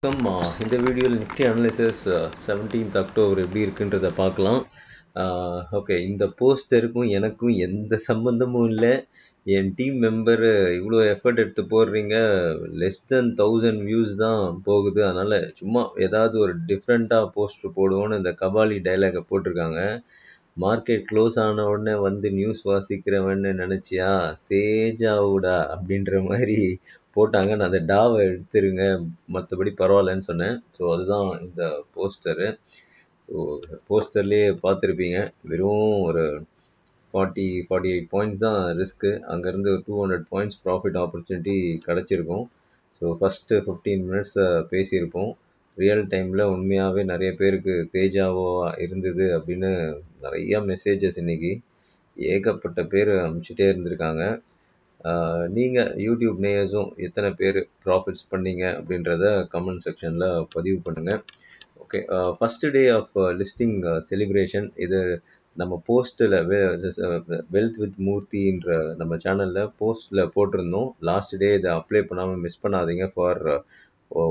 இந்த வீடியோவில் Nifty analysis 17th October எப்படி இருக்குன்றதை பார்க்கலாம். ஓகே, இந்த போஸ்டருக்கும் எனக்கும் எந்த சம்மந்தமும் இல்லை. என் டீம் மெம்பர் இவ்வளோ எஃபர்ட் எடுத்து போடுறீங்க, லெஸ் தென் 1000 வியூஸ் தான் போகுது. அதனால் சும்மா ஏதாவது ஒரு டிஃப்ரெண்ட்டாக போஸ்டர் போடுவோன்னு இந்த கபாலி டைலாகை போட்டிருக்காங்க. மார்க்கெட் க்ளோஸ் ஆன உடனே வந்து நியூஸ் வாசிக்கிறவன்னு நினச்சியா, தேஜாவுடா அப்படின்ற மாதிரி போட்டாங்க. நான் அந்த டாவை எடுத்துருங்க, மற்றபடி பரவாயில்லன்னு சொன்னேன். ஸோ அதுதான் இந்த போஸ்டரு. ஸோ போஸ்டர்லேயே பார்த்துருப்பீங்க, வெறும் ஒரு 48 பாயிண்ட்ஸ் தான் ரிஸ்க்கு. அங்கேருந்து ஒரு 200 பாயிண்ட்ஸ் ப்ராஃபிட் ஆப்பர்ச்சுனிட்டி கிடச்சிருக்கும். ஸோ ஃபஸ்ட்டு 15 மினிட்ஸ் பேசியிருப்போம். ரியல் டைமில் உண்மையாகவே நிறைய பேருக்கு தேஜாவோ இருந்தது அப்படின்னு நிறையா மெசேஜஸ் இன்றைக்கி ஏகப்பட்ட பேர் அனுப்பிச்சிட்டே இருந்திருக்காங்க. நீங்கள் யூடியூப் நேயர்ஸும் எத்தனை பேர் ப்ராஃபிட்ஸ் பண்ணீங்க அப்படின்றத கமெண்ட் செக்ஷனில் பதிவு பண்ணுங்கள். Okay, first day of listing celebration. இது நம்ம போஸ்ட்டில் வெல்த் வித் மூர்த்தின்ற நம்ம சேனலில் போஸ்ட்டில் போட்டிருந்தோம். லாஸ்ட் டே இதை அப்ளை பண்ணாமல் மிஸ் பண்ணாதீங்க ஃபார்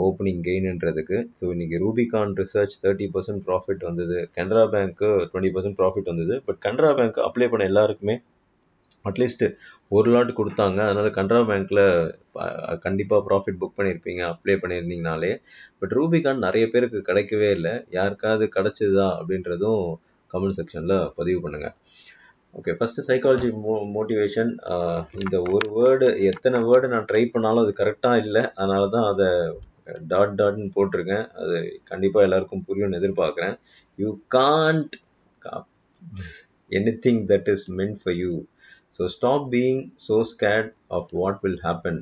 ஓப்பனிங் கெயின்ன்றதுக்கு. ஸோ இன்றைக்கி ரூபிகான் ரிசர்ச் 30% ப்ராஃபிட் வந்தது, கனரா பேங்க்கு 20% ப்ராஃபிட் வந்தது. பட் கனரா பேங்க் அப்ளை பண்ண எல்லாருக்குமே அட்லீஸ்ட் ஒரு லாட் கொடுத்தாங்க. அதனால் கனரா பேங்க்கில் கண்டிப்பாக ப்ராஃபிட் புக் பண்ணியிருப்பீங்க அப்ளை பண்ணியிருந்தீங்கனாலே. பட் ரூபிகான் நிறைய பேருக்கு கிடைக்கவே இல்லை. யாருக்காவது கிடச்சிதா அப்படின்றதும் கமெண்ட் செக்ஷனில் பதிவு பண்ணுங்கள். Okay, first psychology motivation. இந்த ஒரு வேர்டு எத்தனை வேர்டு நான் ட்ரை பண்ணாலும் அது கரெக்டாக இல்லை. அதனால தான் அதை டாட்னு போட்டிருக்கேன். அது கண்டிப்பாக எல்லாருக்கும் புரியும்னு எதிர்பார்க்குறேன். You can't anything that is meant for you. So stop being so scared of what will happen.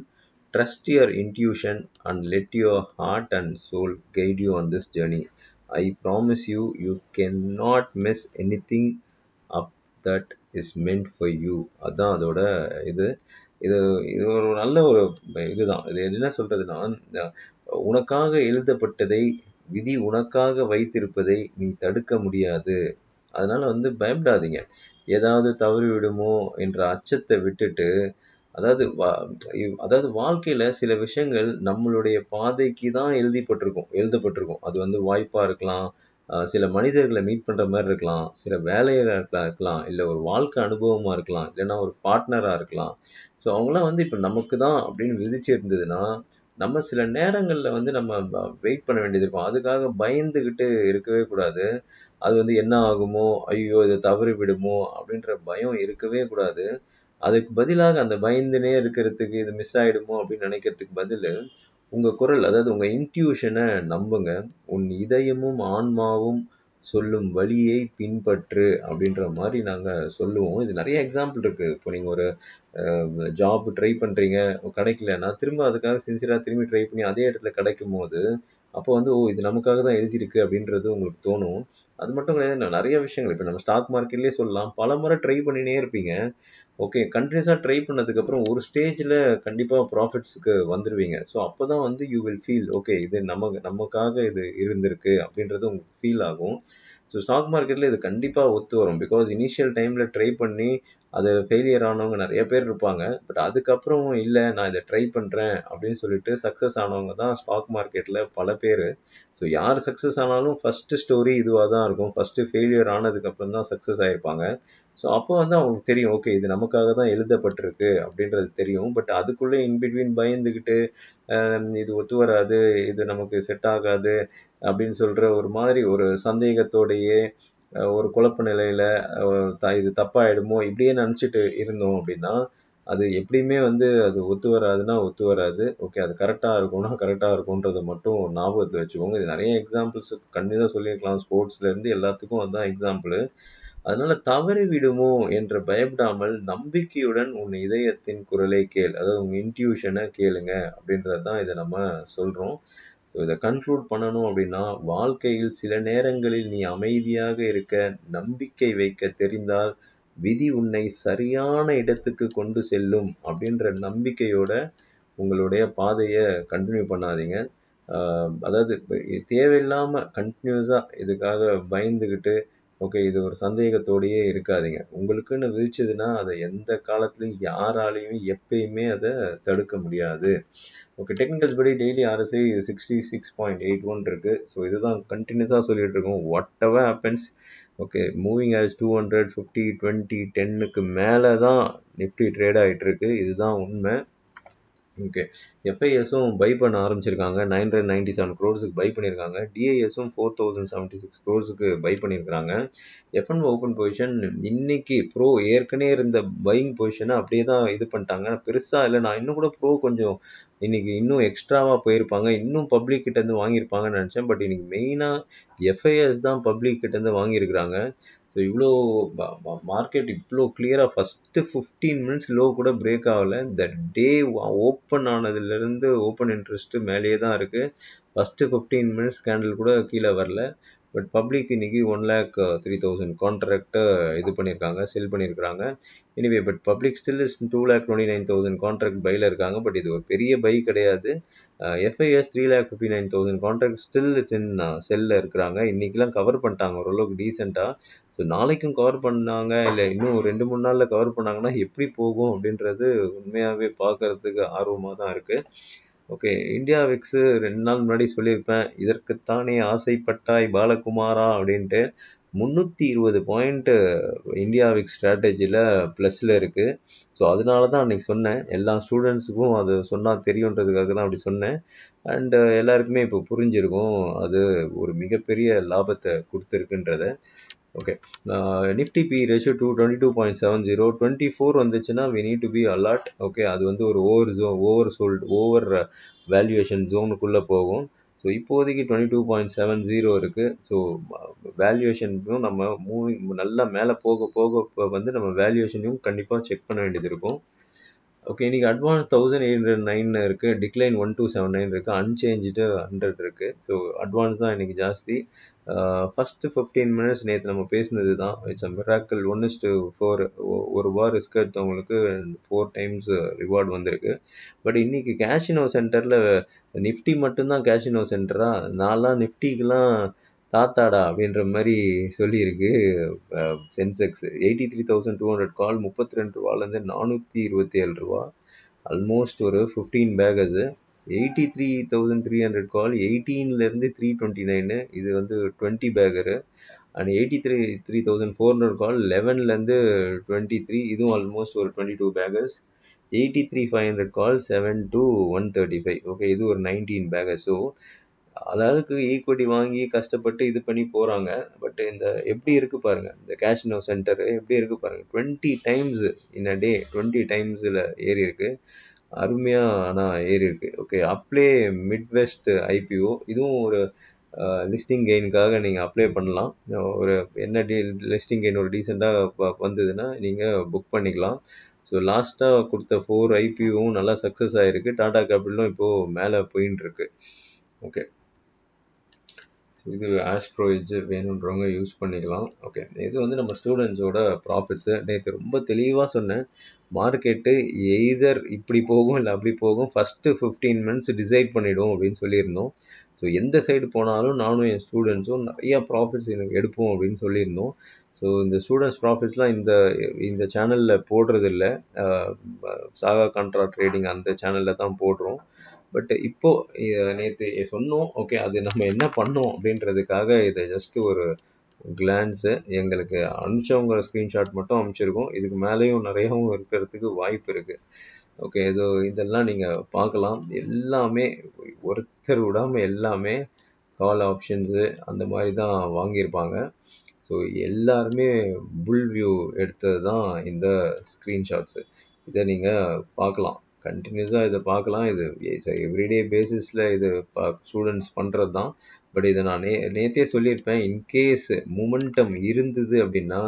Trust your intuition and let your heart and soul guide you on this journey. I promise you, you cannot mess anything up that is meant for you. அதான் அதோட இது இது இது ஒரு நல்ல ஒரு இதுதான். இது என்ன சொல்கிறதுனா, உனக்காக எழுதப்பட்டதை, விதி உனக்காக வைத்திருப்பதை நீ தடுக்க முடியாது. அதனால் பயப்படாதீங்க. ஏதாவது தவறி விடுமோ என்ற அச்சத்தை விட்டுட்டு, அதாவது வாழ்க்கையில் சில விஷயங்கள் நம்மளுடைய பாதைக்கு தான் எழுதப்பட்டிருக்கும். அது வாய்ப்பாக இருக்கலாம், சில மனிதர்களை மீட் பண்ணுற மாதிரி இருக்கலாம், சில வேலையாக இருக்கலாம், இல்லை ஒரு வாழ்க்கை அனுபவமாக இருக்கலாம், இல்லைன்னா ஒரு பார்ட்னராக இருக்கலாம். ஸோ அவங்களாம் இப்போ நமக்கு தான் அப்படின்னு விதிச்சு இருந்ததுன்னா, நம்ம சில நேரங்களில் நம்ம வெயிட் பண்ண வேண்டியது இருக்கும். அதுக்காக பயந்துக்கிட்டு இருக்கவே கூடாது. அது என்ன ஆகுமோ, ஐயோ இதை தவறி விடுமோ அப்படின்ற பயம் இருக்கவே கூடாது. அதுக்கு பதிலாக அந்த பயந்துனே இருக்கிறதுக்கு, இது மிஸ் ஆகிடுமோ அப்படின்னு நினைக்கிறதுக்கு பதில், உங்கள் குரல், அதாவது உங்கள் இன்ட்யூஷனை நம்புங்க. உன் இதயமும் ஆன்மாவும் சொல்லும் வழியை பின்பற்று அப்படின்ற மாதிரி நாங்கள் சொல்லுவோம். இது நிறைய எக்ஸாம்பிள் இருக்குது. இப்போ நீங்கள் ஒரு ஜாப் ட்ரை பண்ணுறீங்க, கிடைக்கலன்னா திரும்ப அதுக்காக சின்சியராக திரும்பி ட்ரை பண்ணி அதே இடத்துல கிடைக்கும் போது, அப்போ ஓ இது நமக்காக தான் எழுதியிருக்கு அப்படின்றது உங்களுக்கு தோணும். அது மட்டும் கிடையாது, நிறைய விஷயங்கள் இப்போ நம்ம ஸ்டாக் மார்க்கெட்லேயே சொல்லலாம். பல முறை ட்ரை பண்ணினே இருப்பீங்க. ஓகே, கண்டினியூஸாக ட்ரை பண்ணதுக்கப்புறம் ஒரு ஸ்டேஜில் கண்டிப்பாக ப்ராஃபிட்ஸுக்கு வந்துடுவீங்க. ஸோ அப்போ தான் யூ வில் ஃபீல் ஓகே, இது நமக்காக இது இருந்திருக்கு அப்படின்றது உங்களுக்கு ஃபீல் ஆகும். ஸோ ஸ்டாக் மார்க்கெட்டில் இது கண்டிப்பாக ஒத்து வரும். பிகாஸ் இனிஷியல் டைமில் ட்ரை பண்ணி அது ஃபெயிலியர் ஆனவங்க நிறைய பேர் இருப்பாங்க. பட் அதுக்கப்புறம் இல்லை, நான் இதை ட்ரை பண்ணுறேன் அப்படின்னு சொல்லிட்டு சக்ஸஸ் ஆனவங்க தான் ஸ்டாக் மார்க்கெட்டில் பல பேர். ஸோ யார் சக்ஸஸ் ஆனாலும் ஃபஸ்ட்டு ஸ்டோரி இதுவாக தான் இருக்கும். ஃபஸ்ட்டு ஃபெயிலியர் ஆனதுக்கப்புறம் தான் சக்ஸஸ் ஆகிருப்பாங்க. ஸோ அப்போ அவங்களுக்கு தெரியும், ஓகே இது நமக்காக தான் எழுதப்பட்டிருக்கு அப்படின்றது தெரியும். பட் அதுக்குள்ளே இன்பிட்வீன் பயந்துக்கிட்டு இது ஒத்து வராது, இது நமக்கு செட் ஆகாது அப்படின்னு சொல்கிற ஒரு மாதிரி ஒரு சந்தேகத்தோடையே, ஒரு குழப்ப நிலையில், இது தப்பாயிடுமோ இப்படியே நினச்சிட்டு இருந்தோம் அப்படின்னா, அது எப்படியுமே அது ஒத்து வராதுன்னா ஒத்து வராது. ஓகே, அது கரெக்டாக இருக்கும்னா கரெக்டாக இருக்கும்ன்றதை மட்டும் ஞாபகத்தில் வச்சுக்கோங்க. இது நிறைய எக்ஸாம்பிள்ஸ் கண்டிப்பாக சொல்லியிருக்கலாம். ஸ்போர்ட்ஸ்லேருந்து எல்லாத்துக்கும் அதுதான் எக்ஸாம்பிள். அதனால தவறி விடுமோ என்று பயப்படாமல் நம்பிக்கையுடன் உன் இதயத்தின் குரலை கேள். அதாவது உங்கள் இன்ட்யூஷனை கேளுங்க அப்படின்றது தான் இதை நம்ம சொல்கிறோம். ஸோ இதை கன்க்ளூட் பண்ணணும் அப்படின்னா, வாழ்க்கையில் சில நேரங்களில் நீ அமைதியாக இருக்க, நம்பிக்கை வைக்க தெரிந்தால் விதி உன்னை சரியான இடத்துக்கு கொண்டு செல்லும் அப்படின்ற நம்பிக்கையோட உங்களுடைய பாதையை கண்டினியூ பண்ணாதீங்க. அதாவது தேவையில்லாமல் கண்டினியூஸாக இதுக்காக பயந்துக்கிட்டு ஓகே. இது ஒரு சந்தேகத்தோடயே இருக்காதீங்க. உங்களுக்குன்னு விதிச்சதுன்னா, அத எந்த காலத்துலயும் யாராலயும் எப்பயுமே அத தடுக்க முடியாது. ஓகே. டெக்னிக்கல்ஸ் படி டெய்லி ஆர்எஸ்ஐ 66.81 இருக்கு. ஸோ இதுதான் கன்டினியூஸா சொல்லிட்டு இருக்கோம். What ever happens okay. Moving average 200, 50, 20, 10க்கு மேல தான் நிஃப்டி ட்ரேட் ஆயிட்டு இருக்கு. இதுதான் உண்மை. ஓகே. எஃப்ஐஎஸும் பை பண்ண ஆரம்பிச்சிருக்காங்க. 997 க்ரோர்ஸுக்கு பை பண்ணியிருக்காங்க. டிஐஎஸும் 4076 க்ரோர்ஸுக்கு பை பண்ணியிருக்காங்க. எஃப்என் ஓப்பன் பொசிஷன் இன்னைக்கு ப்ரோ ஏற்கனவே இருந்த பையிங் பொசிஷனை அப்படியே தான் இது பண்ணிட்டாங்க. பெருசாக இல்லை, நான் இன்னும் கூட ப்ரோ கொஞ்சம் இன்னைக்கு இன்னும் எக்ஸ்ட்ராவாக போயிருப்பாங்க, இன்னும் பப்ளிக் கிட்டேருந்து வாங்கியிருப்பாங்கன்னு நினச்சேன். பட் இன்னைக்கு மெயினாக எஃப்ஐஎஸ் தான் பப்ளிக் கிட்டேருந்து வாங்கியிருக்கிறாங்க. ஸோ இவ்வளோ மார்க்கெட் இவ்வளோ கிளியராக ஃபஸ்ட்டு 15 மினிட்ஸ் லோ கூட பிரேக் ஆகலை. இந்த டே ஓப்பன் ஆனதுலேருந்து ஓப்பன் இன்ட்ரெஸ்ட்டு மேலேயே தான் இருக்குது. ஃபஸ்ட்டு 15 மினிட்ஸ் கேண்டில் கூட கீழே வரல. பட் பப்ளிக் இன்னைக்கு 1,03,000 கான்ட்ராக்டை இது பண்ணியிருக்காங்க, செல் பண்ணியிருக்காங்க. Anyway but public still is 2,29,000 contract பையில் இருக்காங்க. பட் இது ஒரு பெரிய பை கிடையாது. FIs 3,59,000 contract still it's in செல்லில் இருக்கிறாங்க. இன்றைக்கெலாம் கவர் பண்ணிட்டாங்க ஓரளவுக்கு டீசெண்டாக. ஸோ நாளைக்கும் கவர் பண்ணாங்க, இல்லை இன்னும் 2-3 நாளில் கவர் பண்ணாங்கன்னா எப்படி போகும் அப்படின்றது உண்மையாகவே பார்க்கறதுக்கு ஆர்வமாக தான் இருக்குது. ஓகே. இந்தியா விக்ஸு 2 நாள் முன்னாடி சொல்லியிருப்பேன், இதற்குத்தானே ஆசைப்பட்டாய் பாலகுமாரா அப்படின்ட்டு. 320 பாயிண்ட்டு இந்தியா விக்ஸ் ஸ்ட்ராட்டஜியில் ப்ளஸில் இருக்குது. ஸோ அதனால தான் அன்றைக்கி சொன்னேன், எல்லா ஸ்டூடெண்ட்ஸுக்கும் அது சொன்னால் தெரியுன்றதுக்காக தான் அப்படி சொன்னேன். அண்டு எல்லாருக்குமே இப்போ புரிஞ்சிருக்கும் அது ஒரு மிகப்பெரிய லாபத்தை கொடுத்துருக்குன்றத. ஓகே. நிஃப்டி பி ரேஷியோ 22.70, 24 வந்துச்சுன்னா we need to be alert. Okay. அது வந்து ஒரு ஓவர் வேல்யூவேஷன் ஜோனுக்குள்ளே போகும். ஸோ இப்போதைக்கு 22.70 இருக்குது. ஸோ வேல்யூவேஷனுக்கும் நம்ம நல்லா மேலே போக போக இப்போ வந்து நம்ம வேல்யூவேஷனையும் கண்டிப்பாக செக் பண்ண வேண்டியது இருக்கும். ஓகே. இன்றைக்கி அட்வான்ஸ் 1809 இருக்குது, டிக்ளைன் 1279 இருக்குது, அன்சேஞ்சு 100 இருக்குது. ஸோ அட்வான்ஸ் தான் இன்றைக்கி ஜாஸ்தி. ஃபஸ்ட்டு 15 மினிட்ஸ் நேற்று நம்ம பேசினது தான், இட்ஸ் அ மிராக்கிள் 1:4. ஒரு வார் ரிஸ்க் எடுத்தவங்களுக்கு 4 டைம்ஸ் ரிவார்டு வந்திருக்கு. பட் இன்றைக்கி கேஷினோ சென்டரில் நிஃப்டி மட்டும்தான் கேஷினோ சென்டரா, நான்லாம் நிஃப்டிக்கெலாம் தாத்தாடா அப்படின்ற மாதிரி சொல்லியிருக்கு. சென்செக்ஸ் 83,200 கால் 32 ரூபாலேருந்து 427 ரூபா, ஆல்மோஸ்ட் ஒரு 15 பேகர்ஸு. 83,300 கால் 18லேருந்து 329, இது வந்து 20 பேகரு. அண்ட் 83,400 கால் 11லேருந்து 23, இதுவும் ஆல்மோஸ்ட் ஒரு 22 பேகர்ஸ். 83,500 கால் 7 to 135. ஓகே. இது ஒரு 19 பேகர்ஸ். ஸோ அளவுக்கு ஈக்விட்டி வாங்கி கஷ்டப்பட்டு இது பண்ணி போகிறாங்க. பட் இந்த எப்படி இருக்குது பாருங்கள், இந்த கேஷினோ சென்டரு எப்படி இருக்குது பாருங்கள். 20 டைம்ஸ் இன் அ டே 20 டைம்ஸில் ஏறி இருக்குது. அருமையாக ஆனால் ஏறி இருக்குது. ஓகே. அப்ளே மிட்வெஸ்ட் ஐபிஓ, இதுவும் ஒரு லிஸ்டிங் கெயினுக்காக நீங்கள் அப்ளை பண்ணலாம். ஒரு என்ன லிஸ்டிங் கெயின் ஒரு டீசெண்டாக வந்ததுன்னா நீங்கள் புக் பண்ணிக்கலாம். ஸோ லாஸ்ட்டாக கொடுத்த 4 ஐபிஓவும் நல்லா சக்ஸஸ் ஆகிருக்கு. டாடா கேபிட்டலும் இப்போது மேலே போயின்னு இருக்கு. ஓகே. இது ஆஸ்ட்ரோ எட்ஜ் வேணுன்றவங்க யூஸ் பண்ணிக்கலாம். ஓகே. இது வந்து நம்ம ஸ்டூடெண்ட்ஸோட ப்ராஃபிட்ஸு. நேற்று ரொம்ப தெளிவாக சொன்னேன், மார்க்கெட்டு எய்தர் இப்படி போகும் இல்லை அப்படி போகும், ஃபஸ்ட்டு 15 மினிட்ஸ் டிசைட் பண்ணிவிடும் அப்படின்னு சொல்லியிருந்தோம். ஸோ எந்த சைடு போனாலும் நானும் என் ஸ்டூடெண்ட்ஸும் நிறையா ப்ராஃபிட்ஸ் எனக்கு எடுப்போம் அப்படின்னு சொல்லியிருந்தோம். ஸோ இந்த ஸ்டூடெண்ட்ஸ் ப்ராஃபிட்ஸ்லாம் இந்த சேனலில் போடுறதில்ல, சாகா கான்ட்ரா ட்ரேடிங் அந்த சேனலில் தான் போடுறோம். பட் இப்போது நேற்று சொன்னோம், ஓகே. அது நம்ம என்ன பண்ணோம் அப்படின்றதுக்காக இதை ஜஸ்ட்டு ஒரு கிளான்ஸு எங்களுக்கு அனுப்பிச்சவங்க ஸ்க்ரீன்ஷாட் மட்டும் அனுப்பிச்சிருக்கோம். இதுக்கு மேலேயும் நிறையாவும் இருக்கிறதுக்கு வாய்ப்பு இருக்குது. ஓகே. இதெல்லாம் நீங்கள் பார்க்கலாம். எல்லாமே ஒருத்தர் விடாமல் எல்லாமே கால் ஆப்ஷன்ஸு அந்த மாதிரி தான் வாங்கியிருப்பாங்க. ஸோ எல்லாருமே புல் வியூ எடுத்தது தான் இந்த ஸ்க்ரீன்ஷாட்ஸு. இதை நீங்கள் பார்க்கலாம், கண்டினியூஸாக இதை பார்க்கலாம். இது எவ்ரிடே பேசிஸில் இது ஸ்டூடெண்ட்ஸ் பண்ணுறது தான். பட் இதை நான் நேற்றே சொல்லியிருப்பேன், இன்கேஸ் மூமெண்டம் இருந்தது அப்படின்னா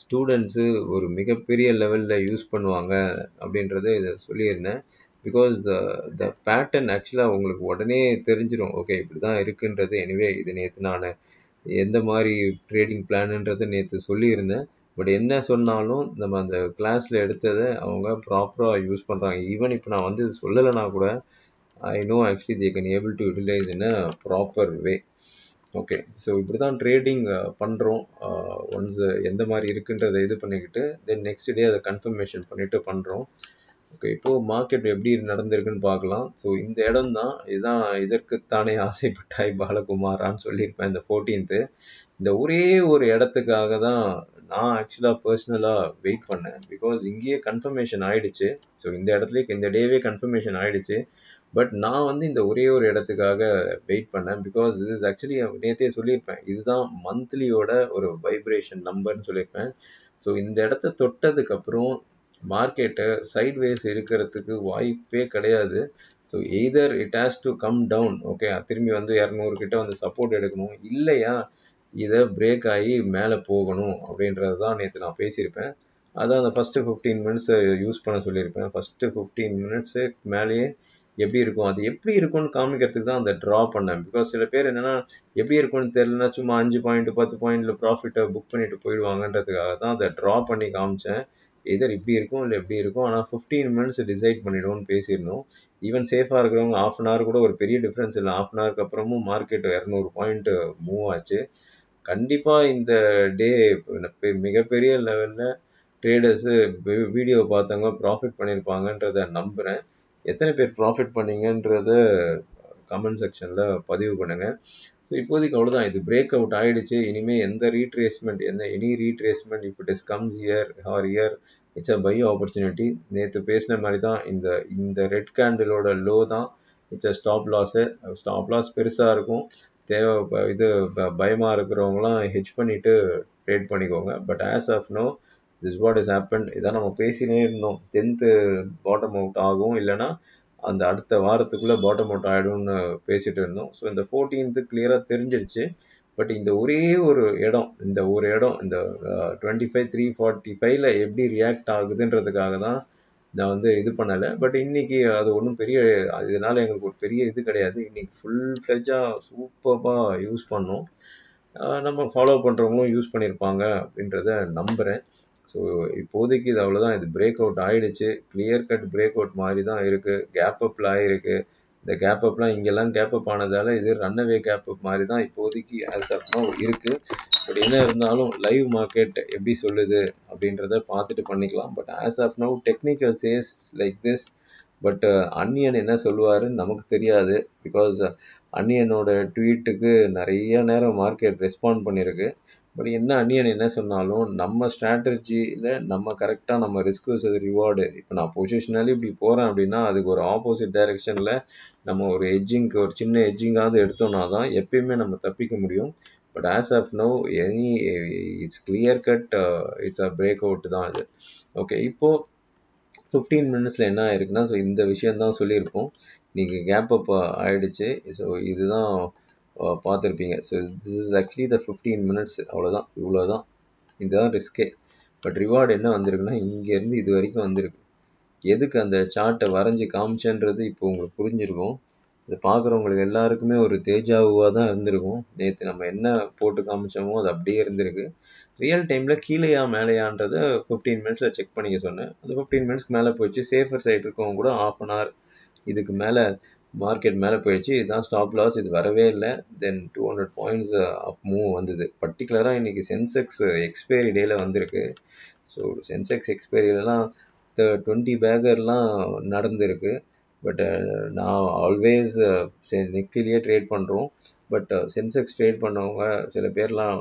ஸ்டூடெண்ட்ஸு ஒரு மிகப்பெரிய லெவலில் யூஸ் பண்ணுவாங்க அப்படின்றத இதை சொல்லியிருந்தேன். பிகாஸ் த பேட்டர்ன் ஆக்சுவலாக உங்களுக்கு உடனே தெரிஞ்சிடும், ஓகே இப்படி தான் இருக்குன்றது. எனிவே இது நேற்று நான் எந்த மாதிரி ட்ரேடிங் பிளான்ன்றதை நேற்று சொல்லியிருந்தேன். பட் என்ன சொன்னாலும் நம்ம அந்த கிளாஸில் எடுத்ததை அவங்க ப்ராப்பராக யூஸ் பண்ணுறாங்க. ஈவன் இப்போ நான் வந்து சொல்லலைன்னா கூட I know actually they can able to utilise in a proper way. Okay. So இப்படி தான் ட்ரேடிங் பண்ணுறோம். ஒன்ஸ் எந்த மாதிரி இருக்குன்றதை இது பண்ணிக்கிட்டு தென் நெக்ஸ்ட் டே அதை கன்ஃபர்மேஷன் பண்ணிட்டு பண்ணுறோம். ஓகே, இப்போது மார்க்கெட் எப்படி நடந்திருக்குன்னு பார்க்கலாம். ஸோ இந்த இடம் தான், இதுதான் இதற்குத்தானே ஆசைப்பட்டாய் பாலகுமாரான்னு சொல்லியிருப்பேன் இந்த 14th. இந்த ஒரே ஒரு இடத்துக்காக தான் நான் ஆக்சுவலாக பர்சனலாக வெயிட் பண்ணேன். பிகாஸ் இங்கேயே கன்ஃபர்மேஷன் ஆயிடுச்சு. ஸோ இந்த இடத்துலயே இந்த டேவே கன்ஃபர்மேஷன் ஆயிடுச்சு. பட் நான் வந்து இந்த ஒரே ஒரு இடத்துக்காக வெயிட் பண்ணேன். பிகாஸ் இது இஸ் ஆக்சுவலி நேற்றே சொல்லியிருப்பேன், இதுதான் மந்த்லியோட ஒரு வைப்ரேஷன் நம்பர்னு சொல்லியிருப்பேன். ஸோ இந்த இடத்த தொட்டதுக்கப்புறம் மார்க்கெட்டை சைட்வேஸ் இருக்கிறதுக்கு வாய்ப்பே கிடையாது. So either it has to come down, okay, திரும்பி வந்து 200 கிட்ட வந்து சப்போர்ட் எடுக்கணும், இல்லையா இதை பிரேக் ஆகி மேலே போகணும் அப்படின்றது தான் நேற்று நான் பேசியிருப்பேன். அதான் அந்த ஃபஸ்ட்டு 15 மினிட்ஸை யூஸ் பண்ண சொல்லியிருப்பேன். ஃபஸ்ட்டு 15 மினிட்ஸு மேலேயே எப்படி இருக்கும், அது எப்படி இருக்கும்னு காமிக்கிறதுக்கு தான் அந்த ட்ரா பண்ணேன். பிகாஸ் சில பேர் என்னென்னா எப்படி இருக்கும்னு தெரியலனா சும்மா 5 பாயிண்ட் 10 பாயிண்டில் ப்ராஃபிட்டை புக் பண்ணிட்டு போயிடுவாங்கன்றதுக்காக தான் அதை ட்ரா பண்ணி காமிச்சேன். எதர் இப்படி இருக்கும் இல்லை எப்படி இருக்கும், ஆனால் 15 மினிட்ஸ் டிசைட் பண்ணிவிடுவோம்னு பேசியிருந்தோம். ஈவன் சேஃபாக இருக்கிறவங்க ½ அன் ஹவர் கூட ஒரு பெரிய டிஃப்ரென்ஸ் இல்லை, ½ அன் ஹவருக்கு அப்புறமும் மார்க்கெட் 200 பாயிண்ட் மூவ் ஆச்சு. கண்டிப்பாக இந்த டே மிகப்பெரிய லெவலில் ட்ரேடர்ஸு வீடியோ பார்த்தவங்க ப்ராஃபிட் பண்ணியிருப்பாங்கன்றத நம்புகிறேன். எத்தனை பேர் ப்ராஃபிட் பண்ணீங்கன்றத கமெண்ட் செக்ஷனில் பதிவு பண்ணுங்கள். ஸோ இப்போதைக்கு அவ்வளோதான், இது பிரேக் அவுட் ஆகிடுச்சு. இனிமேல் எந்த retracement, any retracement if it is comes here or here, it's a buy opportunity. நேற்று பேசின மாதிரி தான் இந்த இந்த ரெட் கேண்டிலோட லோ தான் it's a stop loss. Stop loss பெருசாக இருக்கும், தேவை இது பயமாக இருக்கிறவங்களாம் ஹெட்ஜ் பண்ணிவிட்டு ட்ரேட் பண்ணிக்கோங்க. But as of now this what is happen. இதான் நம்ம பேசினே இருந்தோம், 10th பாட்டம் அவுட் ஆகும், இல்லைனா அந்த அடுத்த வாரத்துக்குள்ளே பாட்டம் அவுட் ஆகிடும்னு பேசிகிட்டு இருந்தோம். ஸோ இந்த 14th கிளியராக தெரிஞ்சிருச்சு. பட் இந்த ஒரே ஒரு இடம், இந்த 25,345ல் எப்படி ரியாக்ட் ஆகுதுன்றதுக்காக தான் நான் வந்து இது பண்ணலை. பட் இன்றைக்கி அது ஒன்றும் பெரிய, இதனால் எங்களுக்கு ஒரு பெரிய இது கிடையாது. இன்றைக்கி ஃபுல் ஃப்ளெஜ்ஜாக சூப்பராக யூஸ் பண்ணோம். நம்ம ஃபாலோ பண்ணுறவங்களும் யூஸ் பண்ணியிருப்பாங்க அப்படின்றத நம்புகிறேன். ஸோ இப்போதைக்கு இது அவ்வளோதான், இது பிரேக் அவுட் ஆகிடுச்சு. கிளியர் கட் பிரேக் அவுட் மாதிரி தான் இருக்குது. கேப் அப்பில் ஆகிருக்கு. இந்த கேப் அப்லாம் இங்கெல்லாம் கேப் அப் ஆனதால் இது ரன்னவே கேப் அப் மாதிரி தான் இப்போதைக்கு ஆஸ் ஆஃப் நவ் இருக்குது. பட் என்ன இருந்தாலும் லைவ் மார்க்கெட் எப்படி சொல்லுது அப்படின்றத பார்த்துட்டு பண்ணிக்கலாம். But as of now technical chase like this. But அன்னியன் என்ன சொல்லுவாருன்னு நமக்கு தெரியாது. பிகாஸ் அன்னியனோட ட்வீட்டுக்கு நிறைய நேரம் மார்க்கெட் ரெஸ்பாண்ட் பண்ணியிருக்கு. பட் என்ன அன்னியன் என்ன சொன்னாலும் நம்ம ஸ்ட்ராட்டஜியில் நம்ம கரெக்டாக நம்ம ரிஸ்க் வர்சஸ் ரிவார்டு, இப்போ நான் பொசிஷனலி இப்படி போகிறேன் அப்படின்னா அதுக்கு ஒரு ஆப்போசிட் டைரெக்ஷனில் நம்ம ஒரு எட்ஜிங்க்கு ஒரு சின்ன எட்ஜிங்காவது எடுத்தோம்னா தான் எப்பயுமே நம்ம தப்பிக்க முடியும். But as of now it's clear cut, it's a breakout தான் இது. ஓகே, இப்போது 15 மினிட்ஸில் என்ன ஆயிருக்குன்னா, ஸோ இந்த விஷயந்தான் சொல்லியிருப்போம். நீங்கள் கேப் அப் ஆகிடுச்சு. ஸோ இதுதான் பார்த்துருப்பீங்க. So this is actually the 15 minutes. அவ்வளோதான், இவ்வளோ தான், இதுதான் ரிஸ்கே. பட் ரிவார்டு என்ன வந்திருக்குன்னா இங்கேருந்து இது வரைக்கும் வந்திருக்கு. எதுக்கு அந்த சார்ட்டை வரைஞ்சி காமிச்சேன்றது இப்போ உங்களுக்கு புரிஞ்சிருக்கும். இதை பார்க்குறவங்களுக்கு எல்லாருக்குமே ஒரு தேஜாவுவாக தான் இருந்திருக்கும். நேற்று நம்ம என்ன போட்டு காமிச்சோமோ அது அப்படியே இருந்திருக்கு. ரியல் டைமில் கீழேயா மேலேயான்றதை 15 மினிட்ஸில் செக் பண்ணிக்க சொன்னேன். அந்த 15 மினிட்ஸ்க்கு மேலே போயிடுச்சு. சேஃபர் சைடு இருக்கவங்க கூட ½ அன் ஹவர் இதுக்கு மேலே மார்க்கெட் மேலே போயிடுச்சு. இதுதான் ஸ்டாப் லாஸ், இது வரவே இல்லை. தென் 200 பாயிண்ட்ஸ் அப் மூவ் வந்தது. பர்டிகுலராக இன்றைக்கி சென்செக்ஸ் எக்ஸ்பைரி டேயில் வந்திருக்கு. ஸோ சென்செக்ஸ் எக்ஸ்பைரியிலலாம் 20 பேக்கர்லாம் நடந்திருக்கு. பட் நான் ஆல்வேஸ் நிஃப்டிலேயே ட்ரேட் பண்ணுறோம். பட் சென்செக்ஸ் ட்ரேட் பண்ணவங்க சில பேர்லாம்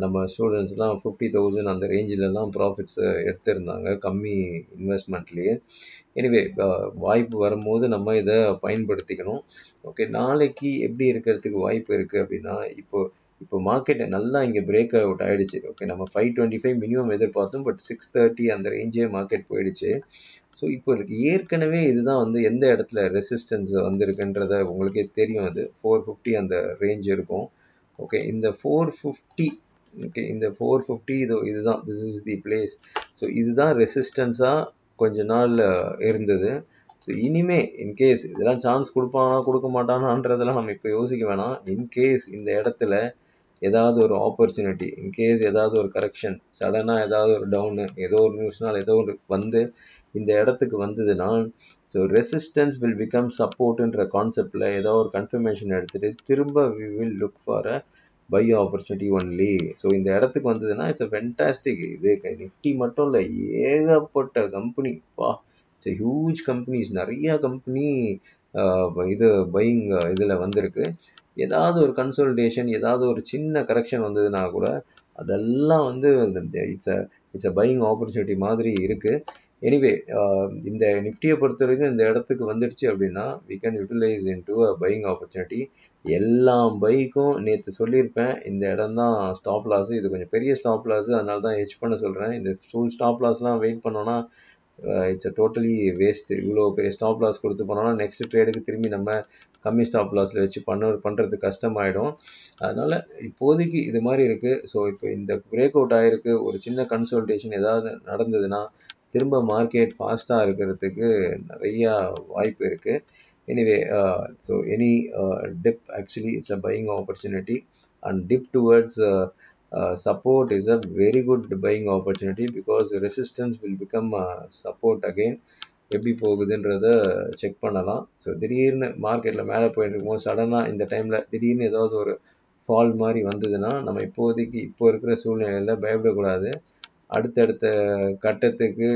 நம்ம ஸ்டூடெண்ட்ஸ்லாம் 50,000 அந்த ரேஞ்சிலலாம் ப்ராஃபிட்ஸ் எடுத்திருந்தாங்க கம்மி இன்வெஸ்ட்மெண்ட்லேயே. எனிவே வாய்ப்பு வரும்போது நம்ம இதை பயன்படுத்திக்கணும். ஓகே, நாளைக்கு எப்படி இருக்கிறதுக்கு வாய்ப்பு இருக்குது அப்படின்னா, இப்போ மார்க்கெட்டை நல்லா இங்கே பிரேக் அவுட் ஆகிடுச்சு. ஓகே, நம்ம 525 மினிமம் எதிர்பார்த்தோம். பட் 630 அந்த ரேஞ்சே மார்க்கெட் போயிடுச்சு. ஸோ இப்போ ஏற்கனவே இதுதான் வந்து எந்த இடத்துல ரெசிஸ்டன்ஸ் வந்திருக்குன்றத உங்களுக்கே தெரியும். அது 450 அந்த ரேஞ்ச் இருக்கும். ஓகே, இந்த 450, ஓகே, இந்த 450 இதுதான், this is the place. So இதுதான் ரெசிஸ்டன்ஸாக கொஞ்ச நாள் இருந்தது. ஸோ இனிமே இன்கேஸ் இதெல்லாம் சான்ஸ் கொடுப்பானா கொடுக்க மாட்டானான்றதெல்லாம் நம்ம இப்போ யோசிக்க வேணாம். இன்கேஸ் இந்த இடத்துல ஏதாவது ஒரு ஆப்பர்ச்சுனிட்டி, இன்கேஸ் ஏதாவது ஒரு கரெக்ஷன், சடனாக ஏதாவது ஒரு டவுனு, ஏதோ ஒரு நியூஸ்னால் ஏதோ ஒரு வந்து இந்த இடத்துக்கு வந்ததுன்னா, ஸோ ரெசிஸ்டன்ஸ் வில் பிகம் சப்போர்ட்ன்ற கான்செப்ட்ல ஏதோ ஒரு கன்ஃபர்மேஷன் எடுத்துட்டு திரும்ப we will look for a buy opportunity only. So இந்த இடத்துக்கு வந்ததுன்னா இட்ஸ் அ ஃபென்டாஸ்டிக். இது நிஃப்டி மட்டும் இல்லை, ஏகப்பட்ட கம்பெனி பா, இட்ஸ் ஹியூஜ் கம்பெனிஸ், நிறைய கம்பெனி இது பையிங் இதில் வந்திருக்கு. ஏதாவது ஒரு கன்சோலிடேஷன், ஏதாவது ஒரு சின்ன கரெக்ஷன் வந்ததுன்னா கூட அதெல்லாம் வந்து இட்ஸ் அ பையிங் ஆப்பர்ச்சுனிட்டி மாதிரி இருக்கு. எனிவே, இந்த நிஃப்டியை பொறுத்த வரைக்கும் இந்த இடத்துக்கு வந்துடுச்சு அப்படின்னா we can utilise in to a buying opportunity. எல்லா பைக்கும் நேற்று சொல்லியிருப்பேன், இந்த இடம் தான் ஸ்டாப் லாஸ், இது கொஞ்சம் பெரிய ஸ்டாப் லாஸ், அதனால தான் ஹெச் பண்ண சொல்கிறேன். இந்த ஃபுல் ஸ்டாப் லாஸ்லாம் வெயிட் பண்ணோன்னா இட்ஸ் அ டோட்டலி வேஸ்ட். இவ்வளோ பெரிய ஸ்டாப் லாஸ் கொடுத்து போனோம்னா நெக்ஸ்ட் ட்ரேடுக்கு திரும்பி நம்ம கம்மி ஸ்டாப் லாஸில் வச்சு பண்ணுறது கஷ்டமாயிடும். அதனால் இப்போதைக்கு இது மாதிரி இருக்குது. ஸோ இப்போ இந்த பிரேக் அவுட் ஆகிருக்கு, ஒரு சின்ன கன்சல்டேஷன் ஏதாவது நடந்ததுன்னா திரும்ப மார்க்கெட் ஃபாஸ்ட்டாக இருக்கிறதுக்கு நிறையா வாய்ப்பு இருக்குது. Anyway, so any dip actually it's a buying opportunity, and dip towards support is a very good buying opportunity because resistance will become support again. எப்படி போகுதுன்றத செக் பண்ணலாம். ஸோ திடீர்னு மார்க்கெட்டில் மேலே போயிட்டு இருக்கும்போது சடனாக இந்த டைமில் திடீர்னு ஏதாவது ஒரு ஃபால் மாதிரி வந்ததுன்னா நம்ம இப்போதைக்கு இப்போ இருக்கிற சூழ்நிலையில் பயப்படக்கூடாது. அடுத்தடுத்த கட்டத்துக்கு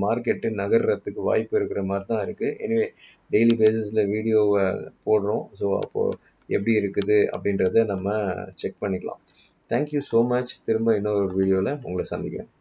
மார்க்கெட்டு நகர்றதுக்கு வாய்ப்பு இருக்கிற மாதிரி தான் இருக்குது. எனிவே, டெய்லி பேசிஸில் வீடியோவை போடுறோம். ஸோ அப்போது எப்படி இருக்குது அப்படின்றத நம்ம செக் பண்ணிக்கலாம். Thank you so much. திரும்ப இன்னொரு வீடியோவில் உங்களை சந்திக்கிறேன்.